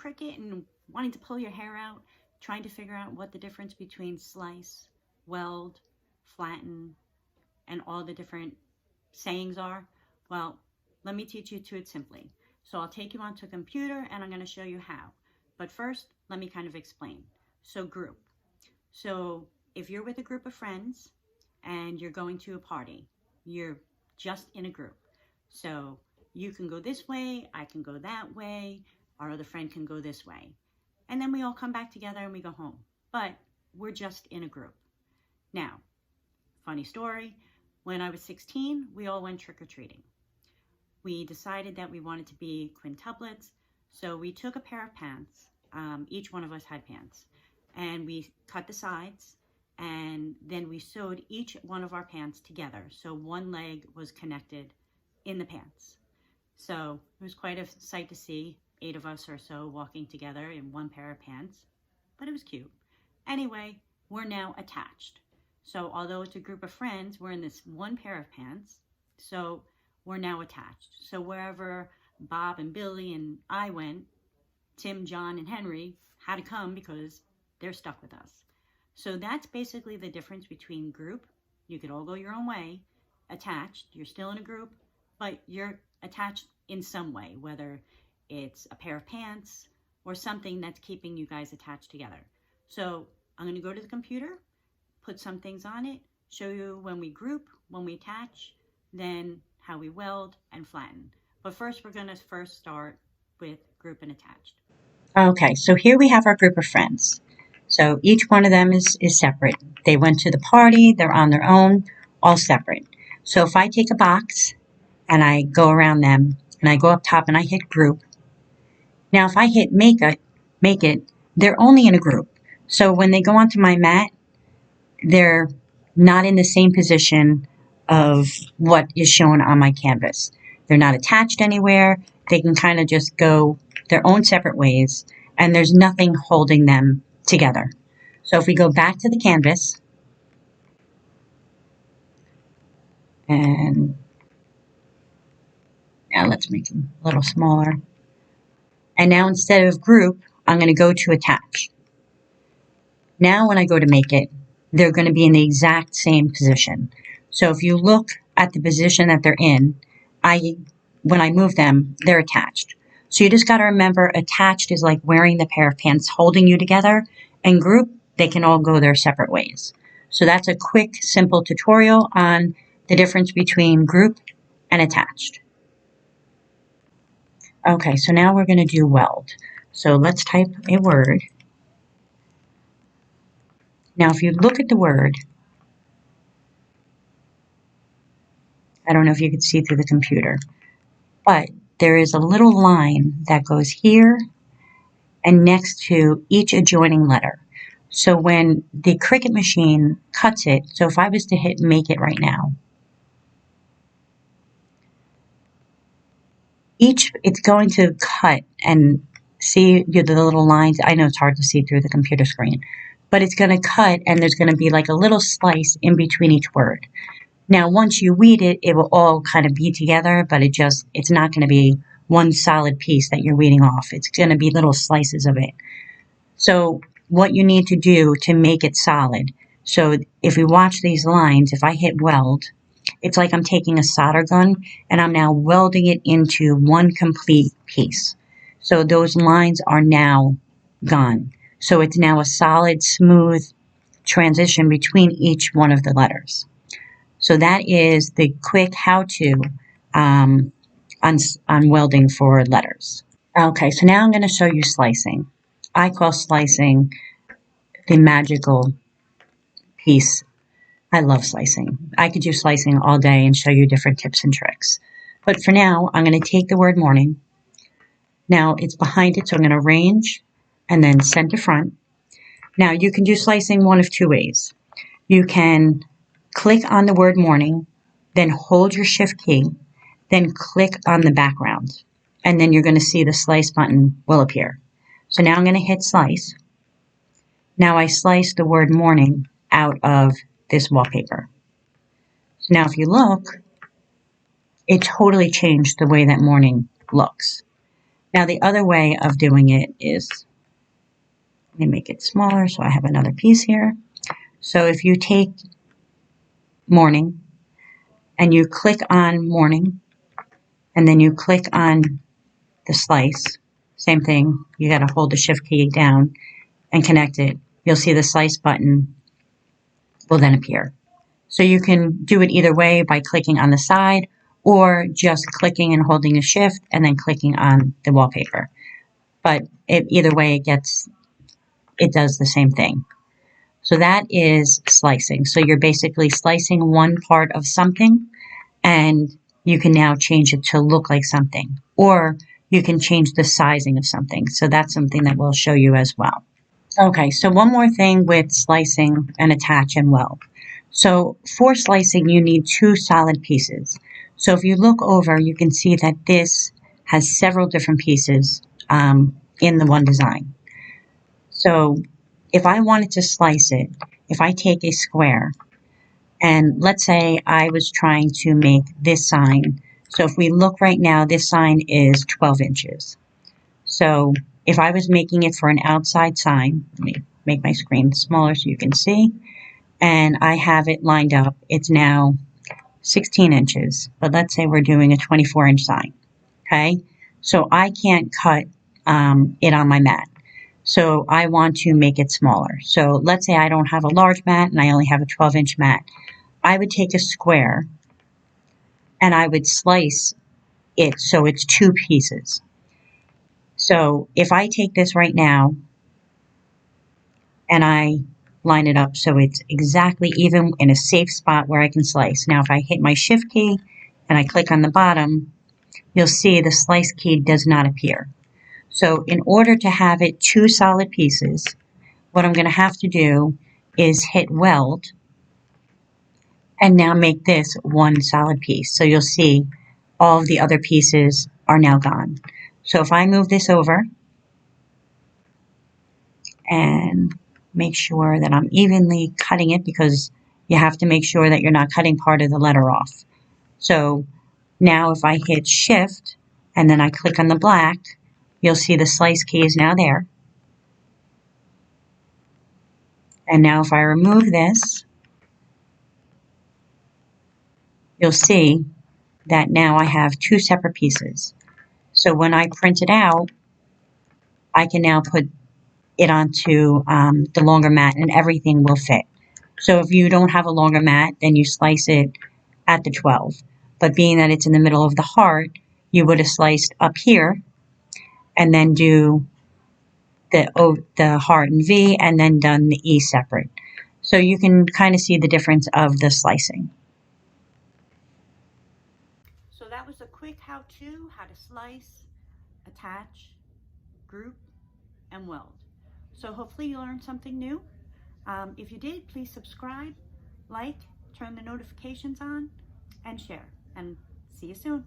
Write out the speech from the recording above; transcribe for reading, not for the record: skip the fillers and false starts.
Cricut and wanting to pull your hair out, trying to figure out what the difference between slice, weld, flatten, and all the different sayings are? Well, let me teach you to it simply. So I'll take you onto a computer and I'm going to show you how. But first, let me kind of explain. So group. So if you're with a group of friends and you're going to a party, you're just in a group. So you can go this way, I can go that way, our other friend can go this way. And then we all come back together and we go home. But we're just in a group. Now, funny story, when I was 16, we all went trick-or-treating. We decided that we wanted to be quintuplets, so we took a pair of pants. Each one of us had pants. And we cut the sides, and then we sewed each one of our pants together. So one leg was connected in the pants. So it was quite a sight to see, 8 of us or so walking together in one pair of pants, but it was cute. Anyway, we're now attached. So although it's a group of friends, we're in this one pair of pants, so we're now attached. So wherever Bob and Billy and I went, Tim, John, and Henry had to come because they're stuck with us. So that's basically the difference between group, you could all go your own way, attached, you're still in a group, but you're attached in some way, whether it's a pair of pants or something that's keeping you guys attached together. So I'm going to go to the computer, put some things on it, show you when we group, when we attach, then how we weld and flatten. But first, we're going to start with group and attached. Okay, so here we have our group of friends. So each one of them is separate. They went to the party, they're on their own, all separate. So if I take a box and I go around them and I go up top and I hit group. Now if I hit make it, they're only in a group. So when they go onto my mat, they're not in the same position of what is shown on my canvas. They're not attached anywhere. They can kind of just go their own separate ways, and there's nothing holding them together. So if we go back to the canvas, and now let's make them a little smaller. And now instead of group, I'm going to go to attach. Now when I go to make it, they're going to be in the exact same position. So if you look at the position that they're in, when I move them, they're attached. So you just got to remember, attached is like wearing the pair of pants holding you together, and group, they can all go their separate ways. So that's a quick, simple tutorial on the difference between group and attached. Okay, so now we're going to do weld. So let's type a word. Now if you look at the word, I don't know if you can see through the computer, but there is a little line that goes here and next to each adjoining letter. So when the Cricut machine cuts it, so if I was to hit make it right now, it's going to cut and see the little lines. I know it's hard to see through the computer screen, but it's going to cut and there's going to be like a little slice in between each word. Now, once you weed it, it will all kind of be together, but it's not going to be one solid piece that you're weeding off. It's going to be little slices of it. So what you need to do to make it solid. So if we watch these lines, if I hit weld, it's like I'm taking a solder gun and I'm now welding it into one complete piece. So those lines are now gone. So it's now a solid, smooth transition between each one of the letters. So that is the quick how-to on welding for letters. Okay, so now I'm going to show you slicing. I call slicing the magical piece. I love slicing. I could do slicing all day and show you different tips and tricks. But for now, I'm going to take the word morning. Now it's behind it, so I'm going to arrange and then center front. Now you can do slicing one of two ways. You can click on the word morning, then hold your shift key, then click on the background, and then you're going to see the slice button will appear. So now I'm going to hit slice. Now I slice the word morning out of this wallpaper. So now if you look, it totally changed the way that morning looks. Now the other way of doing it is, let me make it smaller so I have another piece here. So if you take morning and you click on morning and then you click on the slice, same thing, you got to hold the shift key down and connect it. You'll see the slice button will then appear. So you can do it either way by clicking on the side or just clicking and holding a shift and then clicking on the wallpaper. But either way it does the same thing. So that is slicing. So you're basically slicing one part of something and you can now change it to look like something, or you can change the sizing of something. So that's something that we'll show you as well. Okay, so one more thing with slicing and attach and weld. So for slicing, you need two solid pieces. So if you look over, you can see that this has several different pieces in the one design. So if I wanted to slice it, if I take a square, and let's say I was trying to make this sign. So if we look right now, this sign is 12 inches. So if I was making it for an outside sign, let me make my screen smaller so you can see, and I have it lined up, it's now 16 inches, but let's say we're doing a 24-inch sign, okay? So I can't cut it on my mat. So I want to make it smaller. So let's say I don't have a large mat and I only have a 12-inch mat. I would take a square and I would slice it so it's two pieces. So if I take this right now and I line it up so it's exactly even in a safe spot where I can slice. Now if I hit my shift key and I click on the bottom, you'll see the slice key does not appear. So in order to have it two solid pieces, what I'm going to have to do is hit weld and now make this one solid piece. So you'll see all of the other pieces are now gone. So if I move this over and make sure that I'm evenly cutting it, because you have to make sure that you're not cutting part of the letter off. So now if I hit shift and then I click on the black, you'll see the slice key is now there. And now if I remove this, you'll see that now I have two separate pieces. So when I print it out, I can now put it onto the longer mat and everything will fit. So if you don't have a longer mat, then you slice it at the 12. But being that it's in the middle of the heart, you would have sliced up here and then do the heart and V and then done the E separate. So you can kind of see the difference of the slicing. So that was a quick how-to, how to slice, attach, group, and weld. So hopefully you learned something new. If you did, please subscribe, like, turn the notifications on, and share. And see you soon.